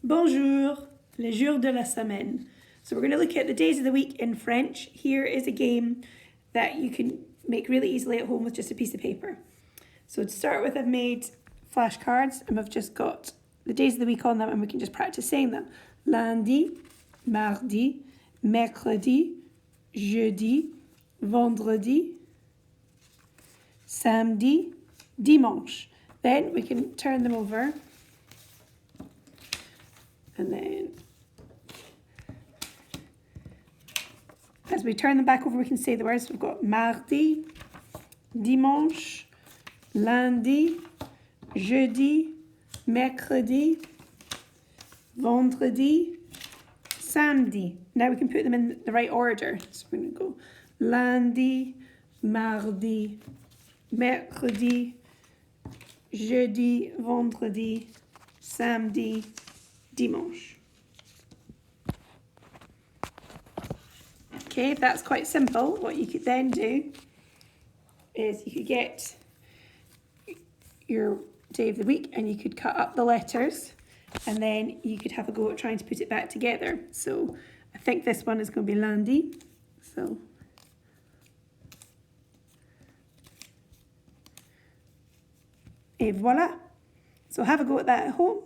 Bonjour, les jours de la semaine. So we're going to look at the days of the week in French. Here is a game that you can make really easily at home with just a piece of paper. So to start with, I've made flashcards and we've just got the days of the week on them and we can just practice saying them. Lundi, mardi, mercredi, jeudi, vendredi, samedi, dimanche. Then we can turn them over and then as we turn them back over we can say the words. We've got mardi, dimanche, lundi, jeudi, mercredi, vendredi, samedi. Now we can put them in the right order. So we're going to go lundi, mardi, mercredi, jeudi, vendredi, samedi, dimanche. Okay, if that's quite simple, what you could then do is you could get your day of the week and you could cut up the letters and then you could have a go at trying to put it back together. So I think this one is going to be lundi. So et voilà. So have a go at that at home.